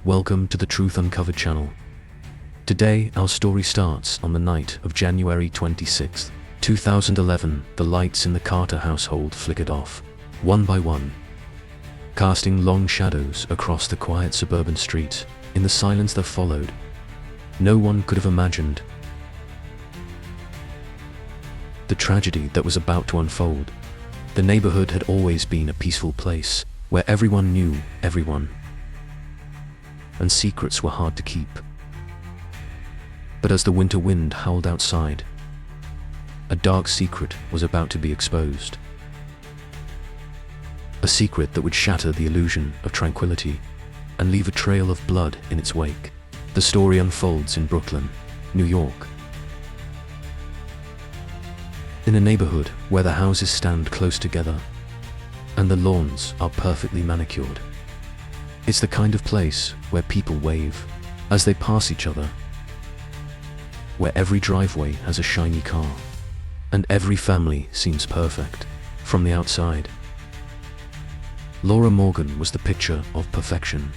Welcome to the Truth Uncovered channel. Today, our story starts on the night of January 26, 2011. The lights in the Carter household flickered off, one by one, casting long shadows across the quiet suburban streets. In the silence that followed, no one could have imagined the tragedy that was about to unfold. The neighborhood had always been a peaceful place, where everyone knew everyone, and secrets were hard to keep. But as the winter wind howled outside, a dark secret was about to be exposed. A secret that would shatter the illusion of tranquility and leave a trail of blood in its wake. The story unfolds in Brooklyn, New York. In a neighborhood where the houses stand close together and the lawns are perfectly manicured. It's the kind of place where people wave as they pass each other, where every driveway has a shiny car, and every family seems perfect from the outside. Laura Morgan was the picture of perfection.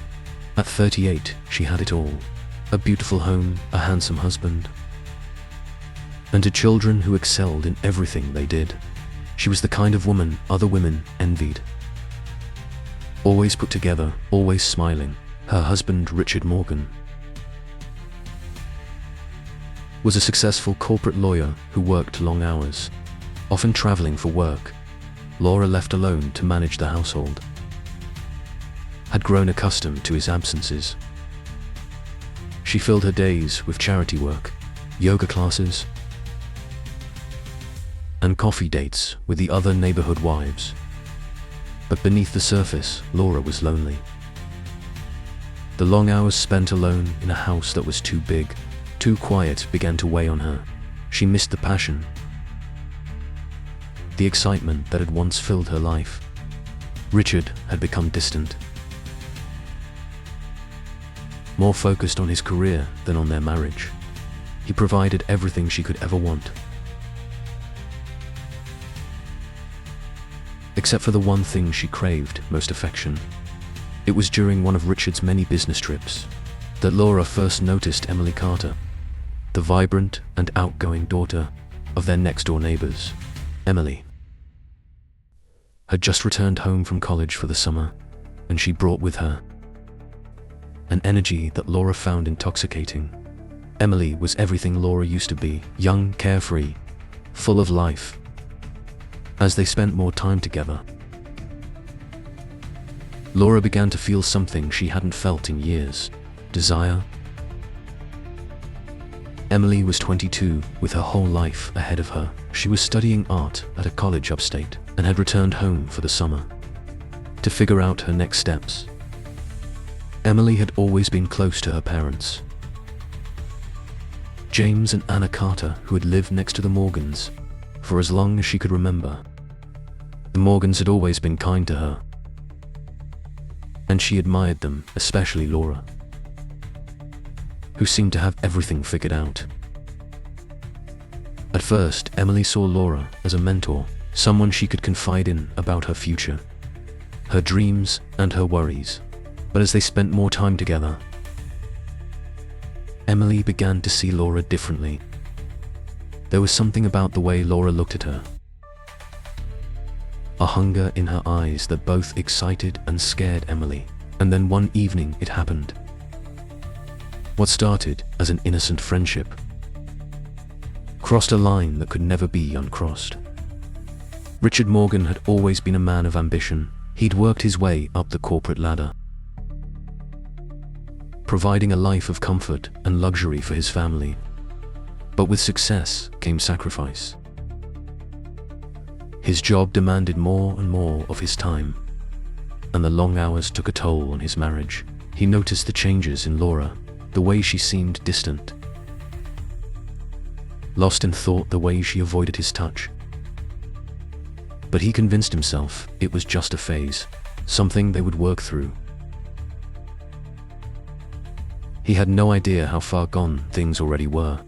At 38, she had it all: a beautiful home, a handsome husband, and two children who excelled in everything they did. She was the kind of woman other women envied. Always put together, always smiling. Her husband, Richard Morgan, was a successful corporate lawyer who worked long hours, often traveling for work. Laura, left alone to manage the household, had grown accustomed to his absences. She filled her days with charity work, yoga classes, and coffee dates with the other neighborhood wives. But beneath the surface, Laura was lonely. The long hours spent alone in a house that was too big, too quiet, began to weigh on her. She missed the passion, the excitement that had once filled her life. Richard had become distant, more focused on his career than on their marriage. He provided everything she could ever want, except for the one thing she craved most: affection. It was during one of Richard's many business trips that Laura first noticed Emily Carter, the vibrant and outgoing daughter of their next-door neighbors. Emily had just returned home from college for the summer, and she brought with her an energy that Laura found intoxicating. Emily was everything Laura used to be: young, carefree, full of life. As they spent more time together, Laura began to feel something she hadn't felt in years: desire. Emily was 22, with her whole life ahead of her. She was studying art at a college upstate and had returned home for the summer to figure out her next steps. Emily had always been close to her parents, James and Anna Carter, who had lived next to the Morgans for as long as she could remember. The Morgans had always been kind to her, and she admired them, especially Laura, who seemed to have everything figured out. At first, Emily saw Laura as a mentor, someone she could confide in about her future, her dreams and her worries. But as they spent more time together, Emily began to see Laura differently. There was something about the way Laura looked at her, a hunger in her eyes that both excited and scared Emily. And then one evening it happened. What started as an innocent friendship crossed a line that could never be uncrossed. Richard Morgan had always been a man of ambition. He'd worked his way up the corporate ladder, providing a life of comfort and luxury for his family. But with success came sacrifice. His job demanded more and more of his time, and the long hours took a toll on his marriage. He noticed the changes in Laura, the way she seemed distant, lost in thought, the way she avoided his touch. But he convinced himself it was just a phase, something they would work through. He had no idea how far gone things already were.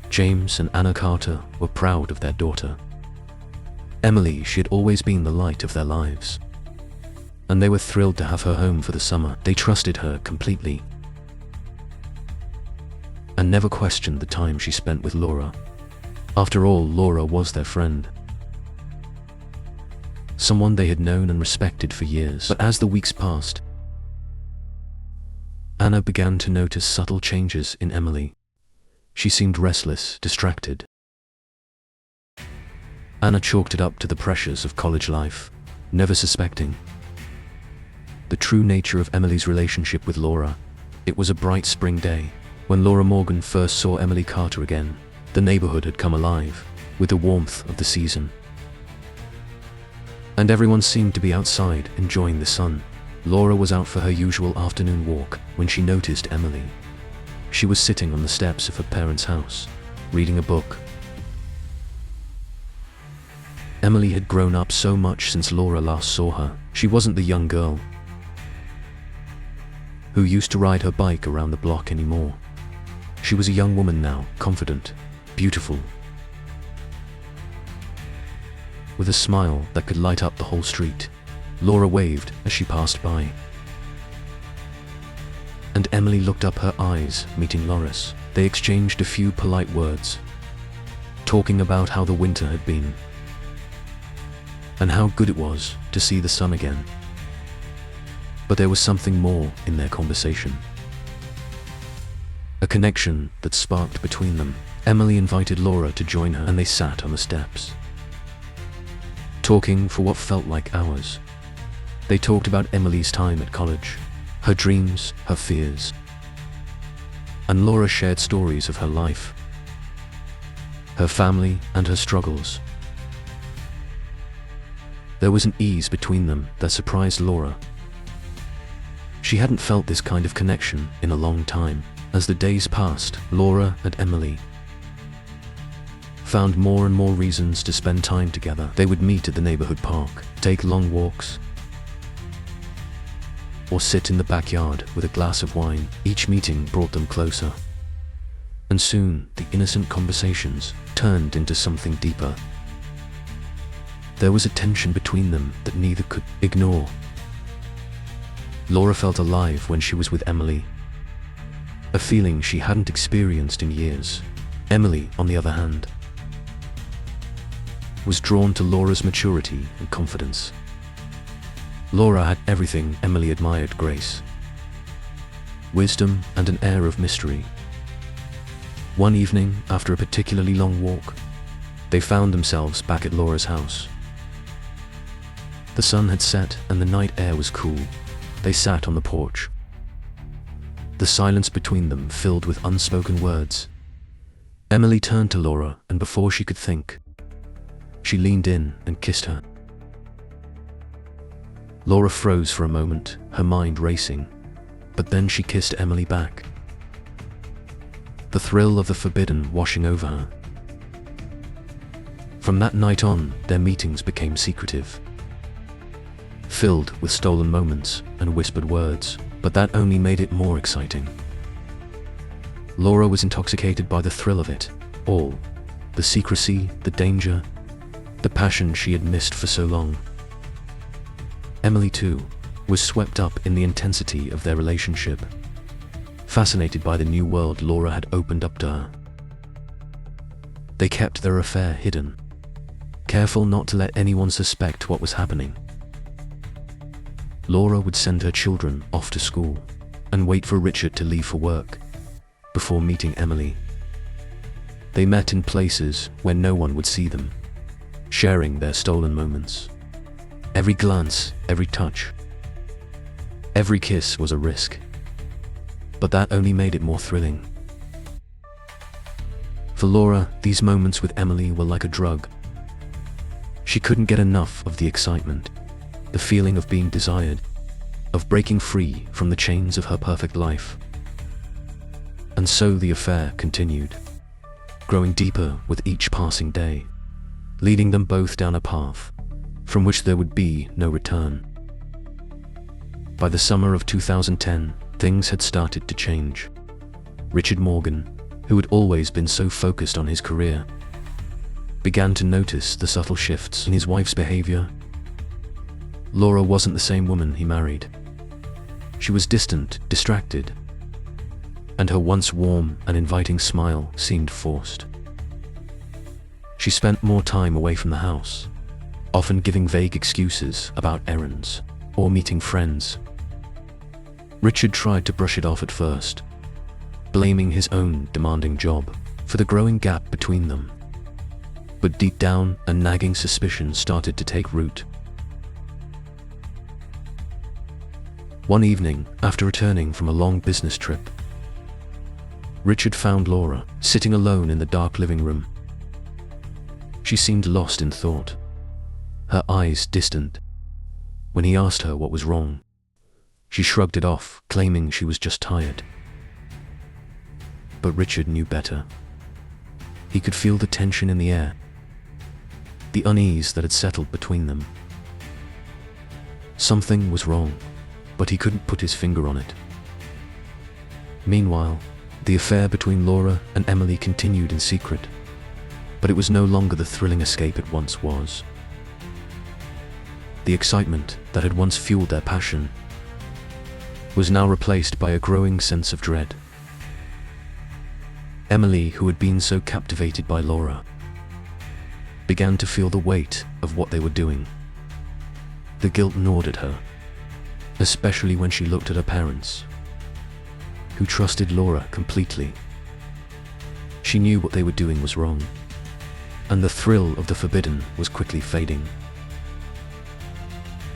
James and Anna Carter were proud of their daughter. Emily, she had always been the light of their lives, and they were thrilled to have her home for the summer. They trusted her completely and never questioned the time she spent with Laura. After all, Laura was their friend, someone they had known and respected for years. But as the weeks passed, Anna began to notice subtle changes in Emily. She seemed restless, distracted. Anna chalked it up to the pressures of college life, never suspecting the true nature of Emily's relationship with Laura. It was a bright spring day when Laura Morgan first saw Emily Carter again. The neighborhood had come alive with the warmth of the season, and everyone seemed to be outside enjoying the sun. Laura was out for her usual afternoon walk when she noticed Emily. She was sitting on the steps of her parents' house, reading a book. Emily had grown up so much since Laura last saw her. She wasn't the young girl who used to ride her bike around the block anymore. She was a young woman now, confident, beautiful, with a smile that could light up the whole street. Laura waved as she passed by, and Emily looked up, her eyes meeting Laura's. They exchanged a few polite words, talking about how the winter had been and how good it was to see the sun again. But there was something more in their conversation, a connection that sparked between them. Emily invited Laura to join her, and they sat on the steps, talking for what felt like hours. They talked about Emily's time at college, her dreams, her fears, and Laura shared stories of her life, her family, and her struggles. There was an ease between them that surprised Laura. She hadn't felt this kind of connection in a long time. As the days passed, Laura and Emily found more and more reasons to spend time together. They would meet at the neighborhood park, take long walks, or sit in the backyard with a glass of wine. Each meeting brought them closer, and soon the innocent conversations turned into something deeper. There was a tension between them that neither could ignore. Laura felt alive when she was with Emily, a feeling she hadn't experienced in years. Emily, on the other hand, was drawn to Laura's maturity and confidence. Laura had everything Emily admired: grace, wisdom, and an air of mystery. One evening, after a particularly long walk, they found themselves back at Laura's house. The sun had set and the night air was cool. They sat on the porch, the silence between them filled with unspoken words. Emily turned to Laura, and before she could think, she leaned in and kissed her. Laura froze for a moment, her mind racing, but then she kissed Emily back, the thrill of the forbidden washing over her. From that night on, their meetings became secretive, filled with stolen moments and whispered words, but that only made it more exciting. Laura was intoxicated by the thrill of it all, the secrecy, the danger, the passion she had missed for so long. Emily, too, was swept up in the intensity of their relationship, fascinated by the new world Laura had opened up to her. They kept their affair hidden, careful not to let anyone suspect what was happening. Laura would send her children off to school and wait for Richard to leave for work before meeting Emily. They met in places where no one would see them, sharing their stolen moments. Every glance, every touch, every kiss was a risk, but that only made it more thrilling. For Laura, these moments with Emily were like a drug. She couldn't get enough of the excitement, the feeling of being desired, of breaking free from the chains of her perfect life. And so the affair continued, growing deeper with each passing day, leading them both down a path from which there would be no return. By the summer of 2010, things had started to change. Richard Morgan, who had always been so focused on his career, began to notice the subtle shifts in his wife's behavior. Laura wasn't the same woman he married. She was distant, distracted, and her once warm and inviting smile seemed forced. She spent more time away from the house, often giving vague excuses about errands or meeting friends. Richard tried to brush it off at first, blaming his own demanding job for the growing gap between them. But deep down, a nagging suspicion started to take root. One evening, after returning from a long business trip, Richard found Laura sitting alone in the dark living room. She seemed lost in thought, her eyes distant. When he asked her what was wrong, she shrugged it off, claiming she was just tired. But Richard knew better. He could feel the tension in the air, the unease that had settled between them. Something was wrong, but he couldn't put his finger on it. Meanwhile, the affair between Laura and Emily continued in secret, but it was no longer the thrilling escape it once was. The excitement that had once fueled their passion was now replaced by a growing sense of dread. Emily, who had been so captivated by Laura, began to feel the weight of what they were doing. The guilt gnawed at her, especially when she looked at her parents, who trusted Laura completely. She knew what they were doing was wrong, and the thrill of the forbidden was quickly fading.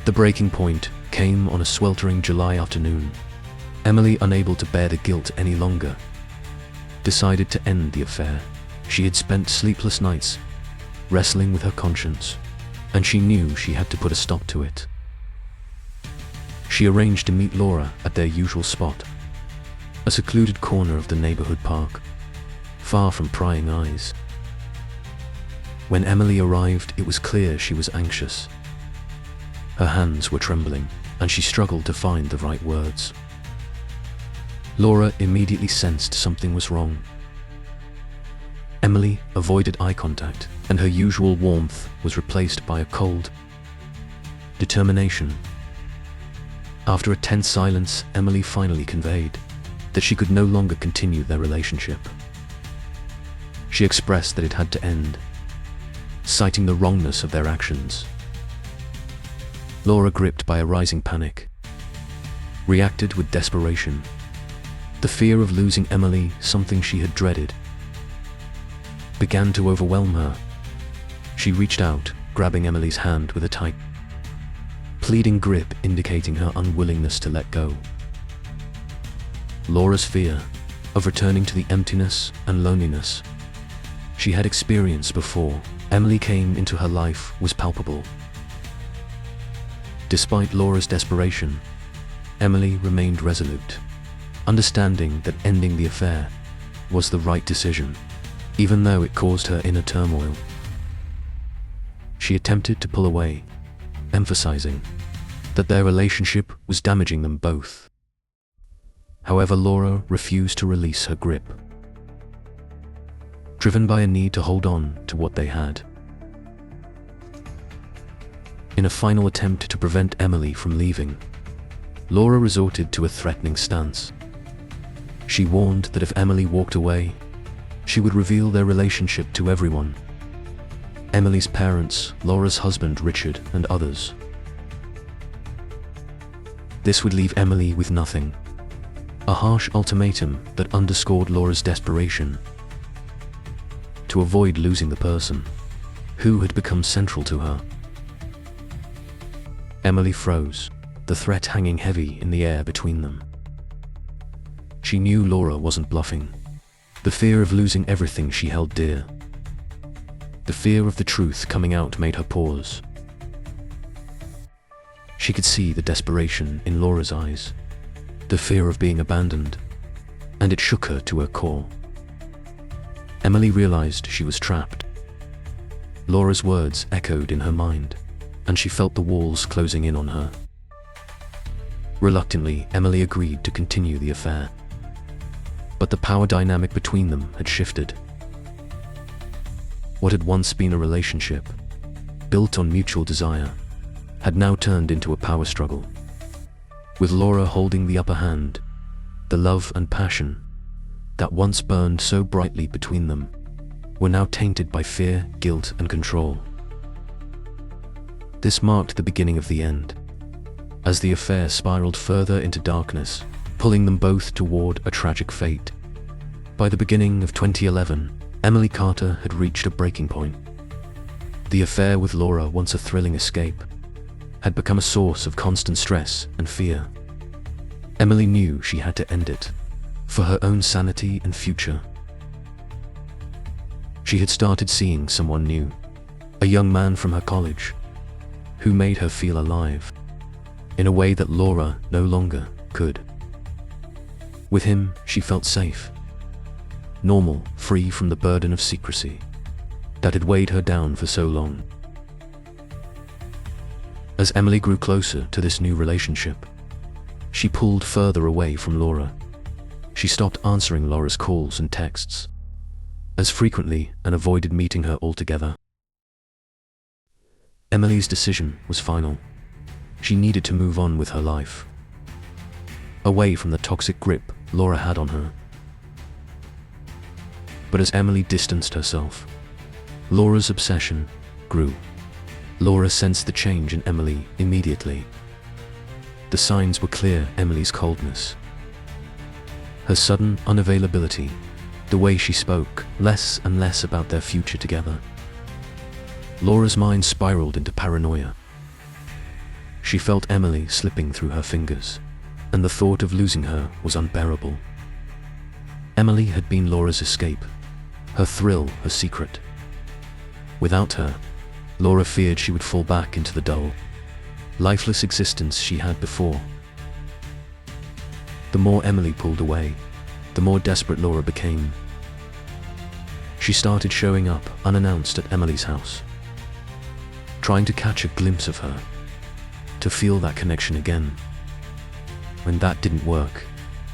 The breaking point came on a sweltering July afternoon. Emily, unable to bear the guilt any longer, decided to end the affair. She had spent sleepless nights wrestling with her conscience, and she knew she had to put a stop to it. She arranged to meet Laura at their usual spot, a secluded corner of the neighborhood park, far from prying eyes. When Emily arrived, it was clear she was anxious. Her hands were trembling, and she struggled to find the right words. Laura immediately sensed something was wrong. Emily avoided eye contact, and her usual warmth was replaced by a cold determination. After a tense silence, Emily finally conveyed that she could no longer continue their relationship. She expressed that it had to end, citing the wrongness of their actions. Laura, gripped by a rising panic, reacted with desperation. The fear of losing Emily, something she had dreaded, began to overwhelm her. She reached out, grabbing Emily's hand with a tight, pleading grip, indicating her unwillingness to let go. Laura's fear of returning to the emptiness and loneliness she had experienced before Emily came into her life was palpable. Despite Laura's desperation, Emily remained resolute, understanding that ending the affair was the right decision, even though it caused her inner turmoil. She attempted to pull away, emphasizing that their relationship was damaging them both. However, Laura refused to release her grip, driven by a need to hold on to what they had. In a final attempt to prevent Emily from leaving, Laura resorted to a threatening stance. She warned that if Emily walked away, she would reveal their relationship to everyone: Emily's parents, Laura's husband Richard, and others. This would leave Emily with nothing, a harsh ultimatum that underscored Laura's desperation to avoid losing the person who had become central to her. Emily froze, the threat hanging heavy in the air between them. She knew Laura wasn't bluffing. The fear of losing everything she held dear, the fear of the truth coming out, made her pause. She could see the desperation in Laura's eyes, the fear of being abandoned, and it shook her to her core. Emily realized she was trapped. Laura's words echoed in her mind, and she felt the walls closing in on her. Reluctantly, Emily agreed to continue the affair. But the power dynamic between them had shifted. What had once been a relationship, built on mutual desire, had now turned into a power struggle. With Laura holding the upper hand, the love and passion that once burned so brightly between them were now tainted by fear, guilt, and control. This marked the beginning of the end, as the affair spiraled further into darkness, pulling them both toward a tragic fate. By the beginning of 2011, Emily Carter had reached a breaking point. The affair with Laura, once a thrilling escape, had become a source of constant stress and fear. Emily knew she had to end it, for her own sanity and future. She had started seeing someone new, a young man from her college, who made her feel alive, in a way that Laura no longer could. With him, she felt safe, normal, free from the burden of secrecy that had weighed her down for so long. As Emily grew closer to this new relationship, she pulled further away from Laura. She stopped answering Laura's calls and texts as frequently and avoided meeting her altogether. Emily's decision was final. She needed to move on with her life, away from the toxic grip Laura had on her. But as Emily distanced herself, Laura's obsession grew. Laura sensed the change in Emily immediately. The signs were clear: Emily's coldness, her sudden unavailability, the way she spoke less and less about their future together. Laura's mind spiraled into paranoia. She felt Emily slipping through her fingers, and the thought of losing her was unbearable. Emily had been Laura's escape, her thrill, her secret. Without her, Laura feared she would fall back into the dull, lifeless existence she had before. The more Emily pulled away, the more desperate Laura became. She started showing up unannounced at Emily's house, trying to catch a glimpse of her, to feel that connection again. When that didn't work,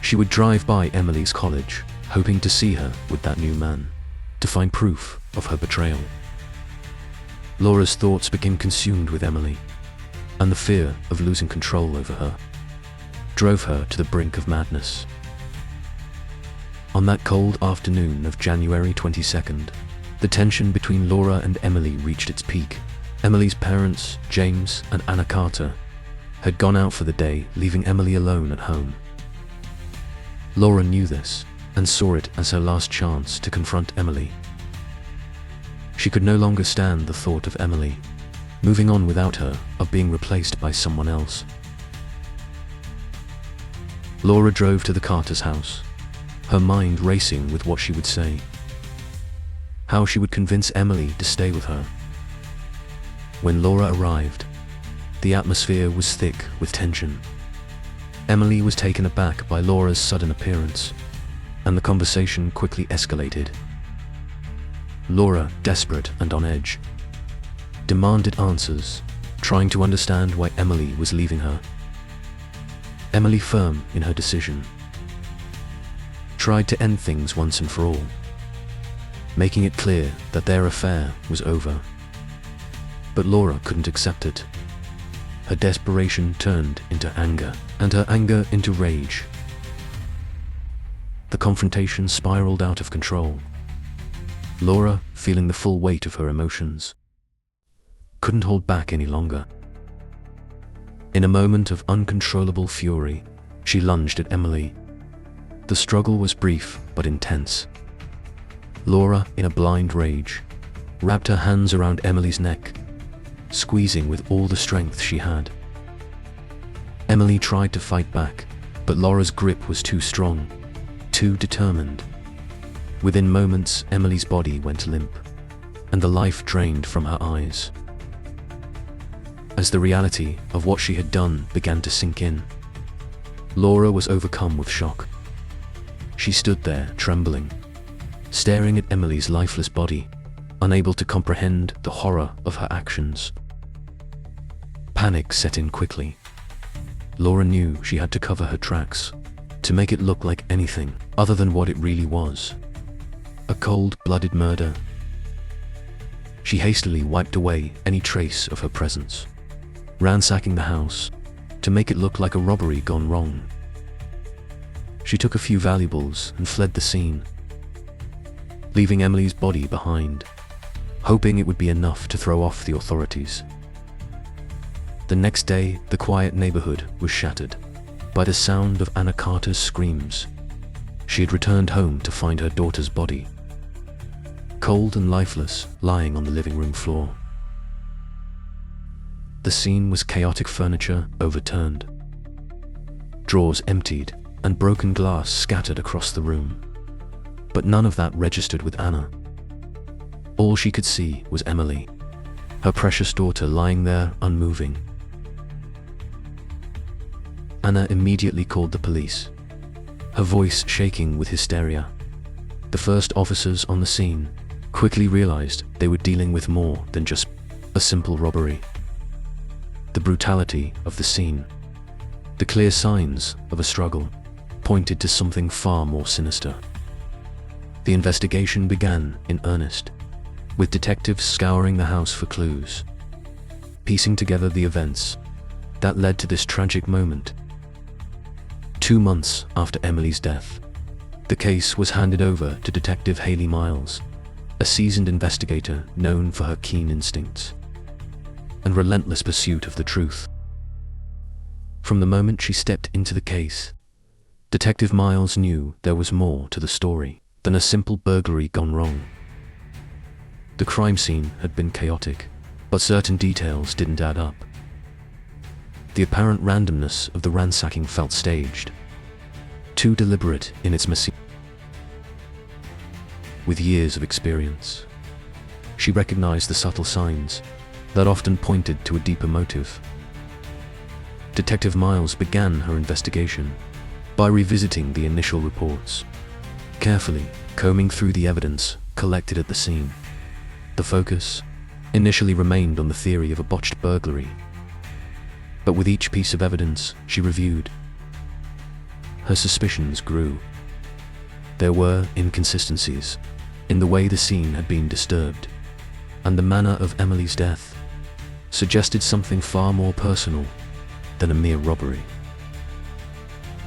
she would drive by Emily's college, hoping to see her with that new man, to find proof of her betrayal. Laura's thoughts became consumed with Emily, and the fear of losing control over her drove her to the brink of madness. On that cold afternoon of January 22nd, the tension between Laura and Emily reached its peak. Emily's parents, James and Anna Carter, had gone out for the day, leaving Emily alone at home. Laura knew this and saw it as her last chance to confront Emily. She could no longer stand the thought of Emily moving on without her, of being replaced by someone else. Laura drove to the Carter's house, her mind racing with what she would say, how she would convince Emily to stay with her. When Laura arrived, the atmosphere was thick with tension. Emily was taken aback by Laura's sudden appearance, and the conversation quickly escalated. Laura, desperate and on edge, demanded answers, trying to understand why Emily was leaving her. Emily, firm in her decision, tried to end things once and for all, making it clear that their affair was over. But Laura couldn't accept it. Her desperation turned into anger, and her anger into rage. The confrontation spiraled out of control. Laura, feeling the full weight of her emotions, couldn't hold back any longer. In a moment of uncontrollable fury, she lunged at Emily. The struggle was brief but intense. Laura, in a blind rage, wrapped her hands around Emily's neck, squeezing with all the strength she had. Emily tried to fight back, but Laura's grip was too strong, too determined. Within moments, Emily's body went limp, and the life drained from her eyes. As the reality of what she had done began to sink in, Laura was overcome with shock. She stood there, trembling, staring at Emily's lifeless body, unable to comprehend the horror of her actions. Panic set in quickly. Laura knew she had to cover her tracks, to make it look like anything other than what it really was: a cold-blooded murder. She hastily wiped away any trace of her presence, ransacking the house to make it look like a robbery gone wrong. She took a few valuables and fled the scene, leaving Emily's body behind, hoping it would be enough to throw off the authorities. The next day, the quiet neighborhood was shattered by the sound of Anna Carter's screams. She had returned home to find her daughter's body, cold and lifeless, lying on the living room floor. The scene was chaotic: furniture overturned, drawers emptied, and broken glass scattered across the room. But none of that registered with Anna. All she could see was Emily, her precious daughter, lying there unmoving. Anna immediately called the police, her voice shaking with hysteria. The first officers on the scene quickly realized they were dealing with more than just a simple robbery. The brutality of the scene, the clear signs of a struggle, pointed to something far more sinister. The investigation began in earnest, with detectives scouring the house for clues, piecing together the events that led to this tragic moment. 2 months after Emily's death, the case was handed over to Detective Haley Miles, a seasoned investigator known for her keen instincts and relentless pursuit of the truth. From the moment she stepped into the case, Detective Miles knew there was more to the story than a simple burglary gone wrong. The crime scene had been chaotic, but certain details didn't add up. The apparent randomness of the ransacking felt staged, too deliberate in its machine. With years of experience, she recognized the subtle signs that often pointed to a deeper motive. Detective Miles began her investigation by revisiting the initial reports, carefully combing through the evidence collected at the scene. The focus initially remained on the theory of a botched burglary, but with each piece of evidence she reviewed, her suspicions grew. There were inconsistencies in the way the scene had been disturbed, and the manner of Emily's death suggested something far more personal than a mere robbery.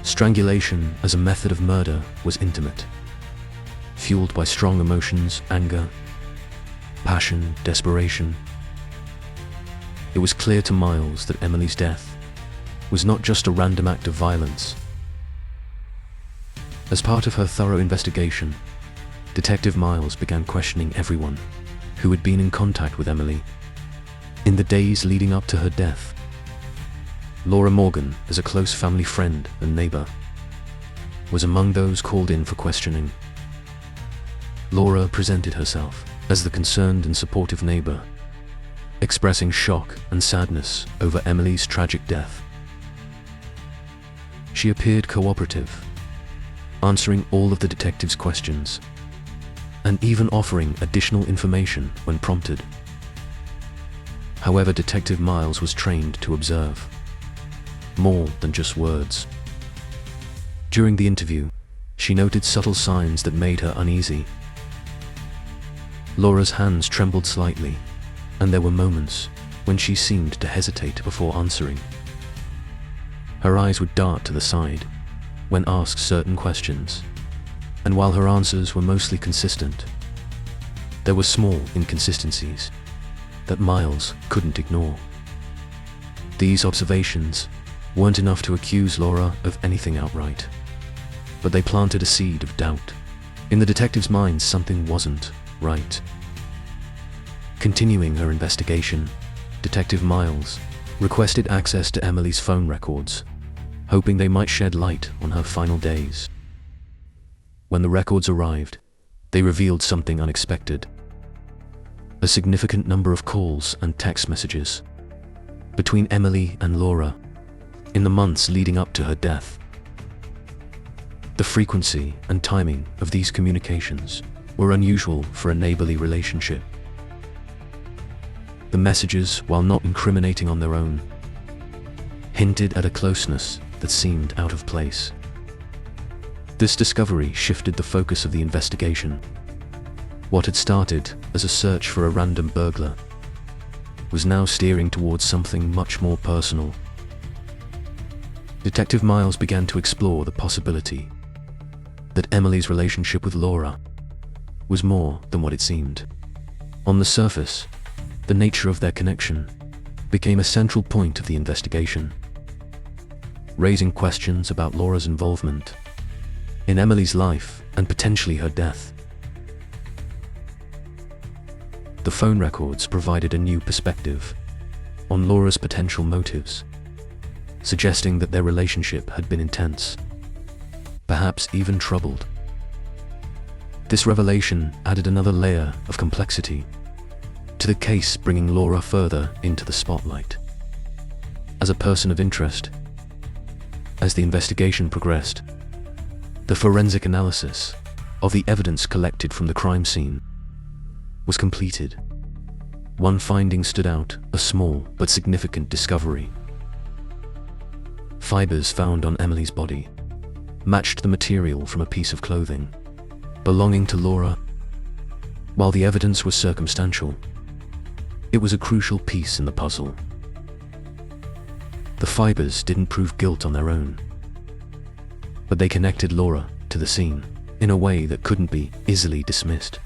Strangulation as a method of murder was intimate, fueled by strong emotions: anger, passion, desperation. It was clear to Miles that Emily's death was not just a random act of violence. As part of her thorough investigation, Detective Miles began questioning everyone who had been in contact with Emily in the days leading up to her death. Laura Morgan, as a close family friend and neighbor, was among those called in for questioning. Laura presented herself as the concerned and supportive neighbor, expressing shock and sadness over Emily's tragic death. She appeared cooperative, answering all of the detective's questions, and even offering additional information when prompted. However, Detective Miles was trained to observe more than just words. During the interview, she noted subtle signs that made her uneasy. Laura's hands trembled slightly, and there were moments when she seemed to hesitate before answering. Her eyes would dart to the side when asked certain questions, and while her answers were mostly consistent, there were small inconsistencies that Miles couldn't ignore. These observations weren't enough to accuse Laura of anything outright, but they planted a seed of doubt. In the detective's mind, something wasn't right. Continuing her investigation, Detective Miles requested access to Emily's phone records, hoping they might shed light on her final days. When the records arrived, they revealed something unexpected: a significant number of calls and text messages between Emily and Laura in the months leading up to her death. The frequency and timing of these communications were unusual for a neighborly relationship. The messages, while not incriminating on their own, hinted at a closeness that seemed out of place. This discovery shifted the focus of the investigation. What had started as a search for a random burglar was now steering towards something much more personal. Detective Miles began to explore the possibility that Emily's relationship with Laura was more than what it seemed. On the surface, the nature of their connection became a central point of the investigation, raising questions about Laura's involvement in Emily's life and potentially her death. The phone records provided a new perspective on Laura's potential motives, suggesting that their relationship had been intense, perhaps even troubled. This revelation added another layer of complexity to the case, bringing Laura further into the spotlight as a person of interest. As the investigation progressed, the forensic analysis of the evidence collected from the crime scene was completed. One finding stood out, a small but significant discovery. Fibers found on Emily's body matched the material from a piece of clothing belonging to Laura. While the evidence was circumstantial, it was a crucial piece in the puzzle. The fibers didn't prove guilt on their own, but they connected Laura to the scene in a way that couldn't be easily dismissed.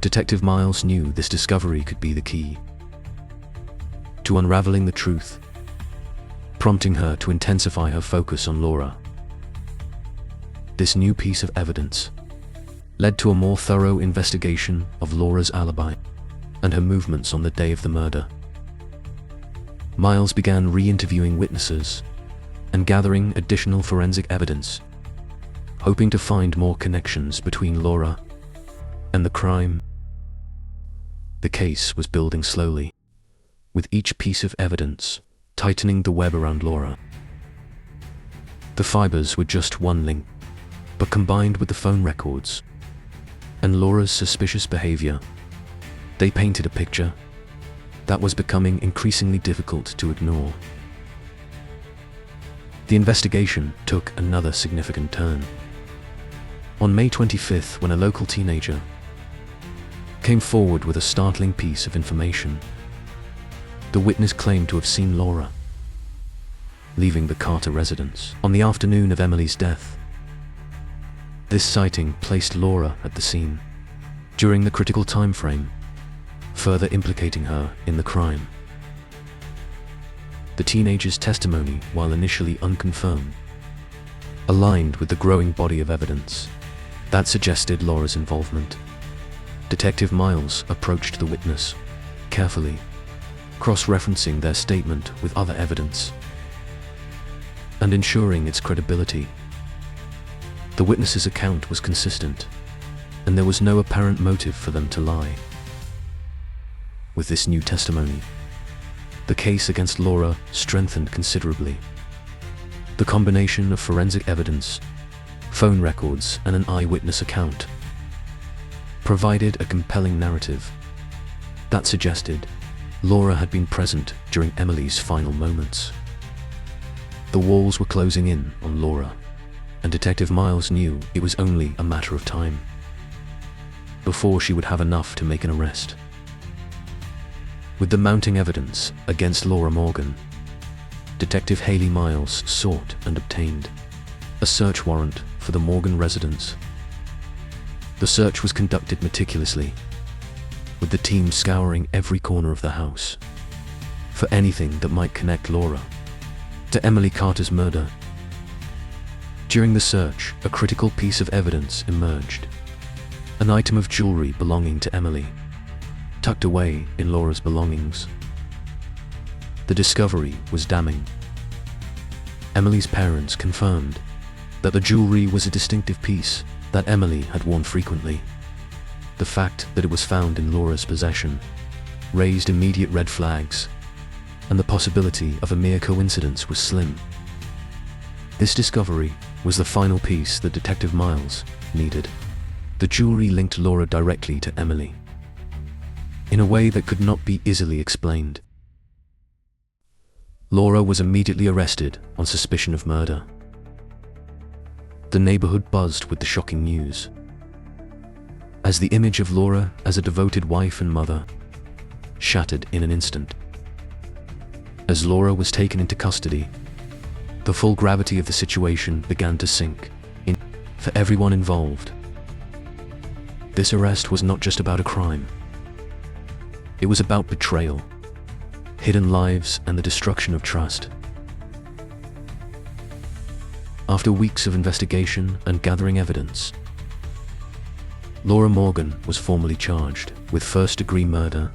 Detective Miles knew this discovery could be the key to unraveling the truth, prompting her to intensify her focus on Laura. This new piece of evidence led to a more thorough investigation of Laura's alibi and her movements on the day of the murder. Miles began re-interviewing witnesses and gathering additional forensic evidence, hoping to find more connections between Laura and the crime. The case was building slowly, with each piece of evidence tightening the web around Laura. The fibers were just one link, but combined with the phone records and Laura's suspicious behavior, they painted a picture that was becoming increasingly difficult to ignore. The investigation took another significant turn. On May 25th, when a local teenager came forward with a startling piece of information, the witness claimed to have seen Laura leaving the Carter residence on the afternoon of Emily's death. This sighting placed Laura at the scene during the critical time frame, further implicating her in the crime. The teenager's testimony, while initially unconfirmed, aligned with the growing body of evidence that suggested Laura's involvement. Detective Miles approached the witness carefully, cross-referencing their statement with other evidence and ensuring its credibility. The witness's account was consistent, and there was no apparent motive for them to lie. With this new testimony, the case against Laura strengthened considerably. The combination of forensic evidence, phone records, and an eyewitness account provided a compelling narrative that suggested Laura had been present during Emily's final moments. The walls were closing in on Laura, and Detective Miles knew it was only a matter of time before she would have enough to make an arrest. With the mounting evidence against Laura Morgan, Detective Haley Miles sought and obtained a search warrant for the Morgan residence. The search was conducted meticulously, with the team scouring every corner of the house for anything that might connect Laura to Emily Carter's murder. During the search, a critical piece of evidence emerged: an item of jewelry belonging to Emily, tucked away in Laura's belongings. The discovery was damning. Emily's parents confirmed that the jewelry was a distinctive piece that Emily had worn frequently. The fact that it was found in Laura's possession raised immediate red flags, and the possibility of a mere coincidence was slim. This discovery was the final piece that Detective Miles needed. The jewelry linked Laura directly to Emily in a way that could not be easily explained. Laura was immediately arrested on suspicion of murder. The neighborhood buzzed with the shocking news, as the image of Laura as a devoted wife and mother shattered in an instant. As Laura was taken into custody, the full gravity of the situation began to sink in for everyone involved. This arrest was not just about a crime. It was about betrayal, hidden lives, and the destruction of trust. After weeks of investigation and gathering evidence, Laura Morgan was formally charged with first-degree murder.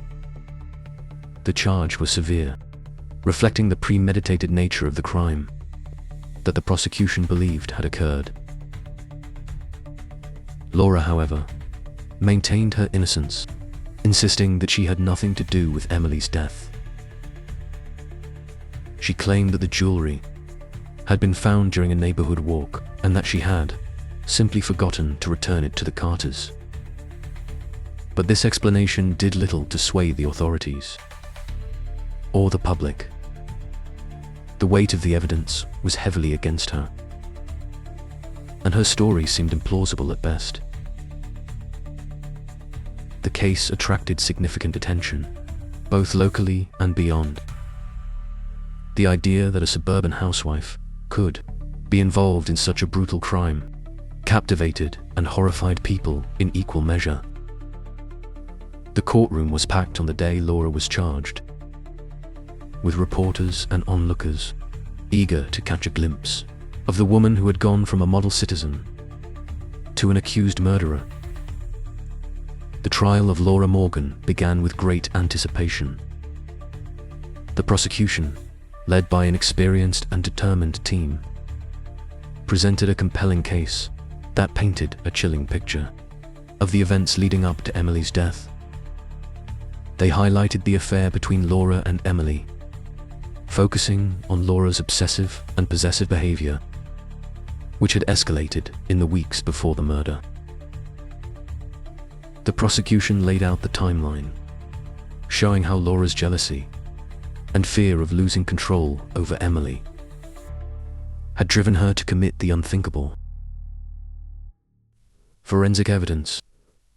The charge was severe, reflecting the premeditated nature of the crime that the prosecution believed had occurred. Laura, however, maintained her innocence, insisting that she had nothing to do with Emily's death. She claimed that the jewelry had been found during a neighborhood walk and that she had simply forgotten to return it to the Carters. But this explanation did little to sway the authorities or the public. The weight of the evidence was heavily against her, and her story seemed implausible at best. The case attracted significant attention, both locally and beyond. The idea that a suburban housewife could be involved in such a brutal crime captivated and horrified people in equal measure. The courtroom was packed on the day Laura was charged, with reporters and onlookers eager to catch a glimpse of the woman who had gone from a model citizen to an accused murderer. The trial of Laura Morgan began with great anticipation. The prosecution, led by an experienced and determined team, presented a compelling case that painted a chilling picture of the events leading up to Emily's death. They highlighted the affair between Laura and Emily, focusing on Laura's obsessive and possessive behavior, which had escalated in the weeks before the murder. The prosecution laid out the timeline, showing how Laura's jealousy and fear of losing control over Emily had driven her to commit the unthinkable. Forensic evidence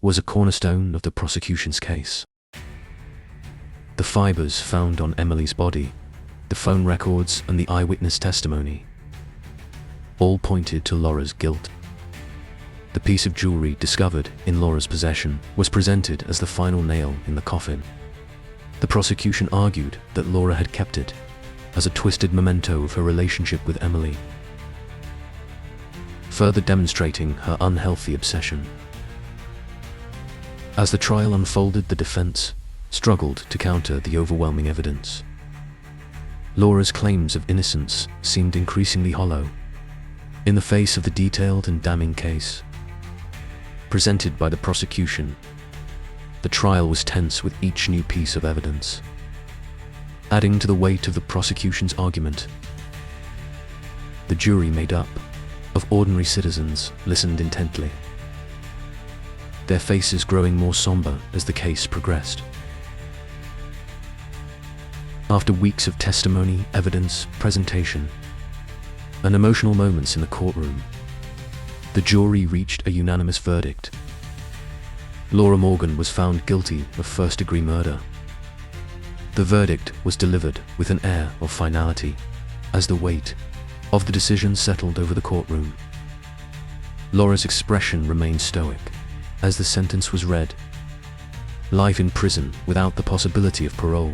was a cornerstone of the prosecution's case. The fibers found on Emily's body, the phone records, and the eyewitness testimony all pointed to Laura's guilt. The piece of jewelry discovered in Laura's possession was presented as the final nail in the coffin. The prosecution argued that Laura had kept it as a twisted memento of her relationship with Emily, further demonstrating her unhealthy obsession. As the trial unfolded, the defense struggled to counter the overwhelming evidence. Laura's claims of innocence seemed increasingly hollow in the face of the detailed and damning case presented by the prosecution. The trial was tense with each new piece of evidence, adding to the weight of the prosecution's argument. The jury, made up of ordinary citizens, listened intently, their faces growing more somber as the case progressed. After weeks of testimony, evidence, presentation, and emotional moments in the courtroom, the jury reached a unanimous verdict. Laura Morgan was found guilty of first-degree murder. The verdict was delivered with an air of finality as the weight of the decision settled over the courtroom. Laura's expression remained stoic as the sentence was read: life in prison without the possibility of parole.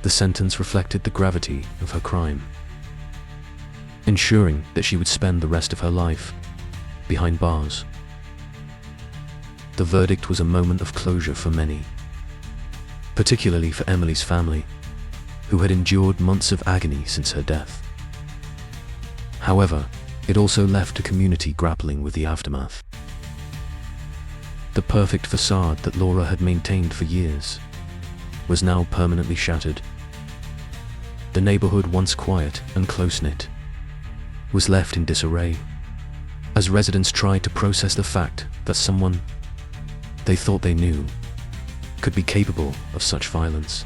The sentence reflected the gravity of her crime, ensuring that she would spend the rest of her life behind bars. The verdict was a moment of closure for many, particularly for Emily's family, who had endured months of agony since her death. However, it also left a community grappling with the aftermath. The perfect facade that Laura had maintained for years was now permanently shattered. The neighborhood, once quiet and close-knit, was left in disarray as residents tried to process the fact that someone they thought they knew could be capable of such violence.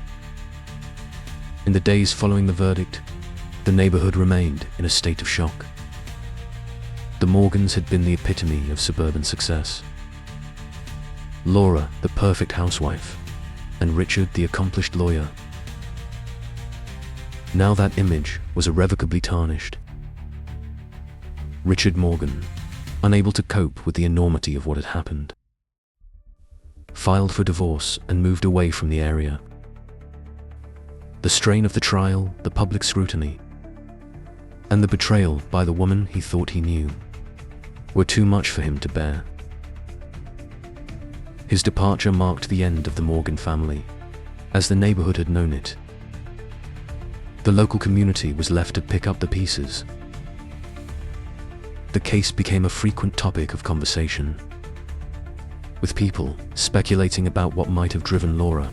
In the days following the verdict, the neighborhood remained in a state of shock. The Morgans had been the epitome of suburban success. Laura, the perfect housewife, and Richard, the accomplished lawyer. Now that image was irrevocably tarnished. Richard Morgan, unable to cope with the enormity of what had happened, filed for divorce and moved away from the area. The strain of the trial, the public scrutiny, and the betrayal by the woman he thought he knew were too much for him to bear. His departure marked the end of the Morgan family, as the neighborhood had known it. The local community was left to pick up the pieces. The case became a frequent topic of conversation, with people speculating about what might have driven Laura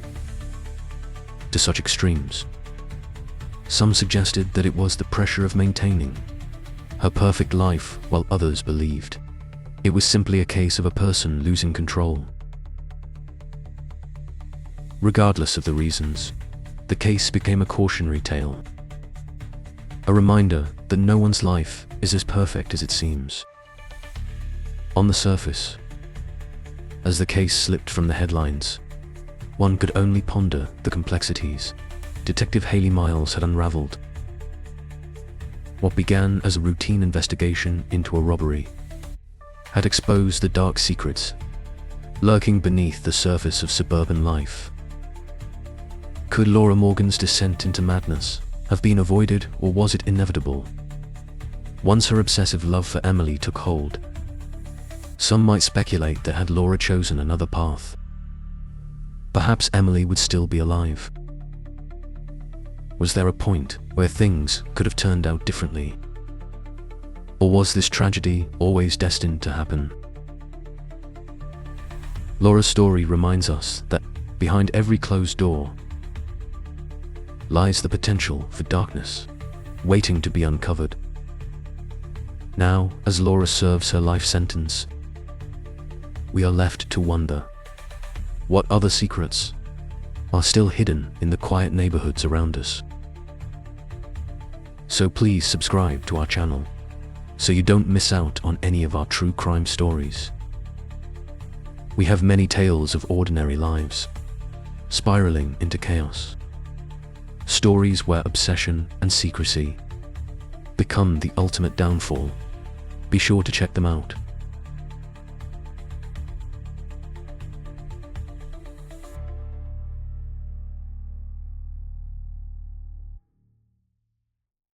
to such extremes. Some suggested that it was the pressure of maintaining her perfect life, while others believed it was simply a case of a person losing control. Regardless of the reasons, the case became a cautionary tale, a reminder that no one's life is as perfect as it seems. On the surface, as the case slipped from the headlines, one could only ponder the complexities Detective Haley Miles had unraveled. What began as a routine investigation into a robbery had exposed the dark secrets lurking beneath the surface of suburban life. Could Laura Morgan's descent into madness have been avoided, or was it inevitable? Once her obsessive love for Emily took hold, some might speculate that had Laura chosen another path, perhaps Emily would still be alive. Was there a point where things could have turned out differently? Or was this tragedy always destined to happen? Laura's story reminds us that behind every closed door lies the potential for darkness, waiting to be uncovered. Now, as Laura serves her life sentence, we are left to wonder what other secrets are still hidden in the quiet neighborhoods around us. So please subscribe to our channel so you don't miss out on any of our true crime stories. We have many tales of ordinary lives spiraling into chaos. Stories where obsession and secrecy become the ultimate downfall. Be sure to check them out.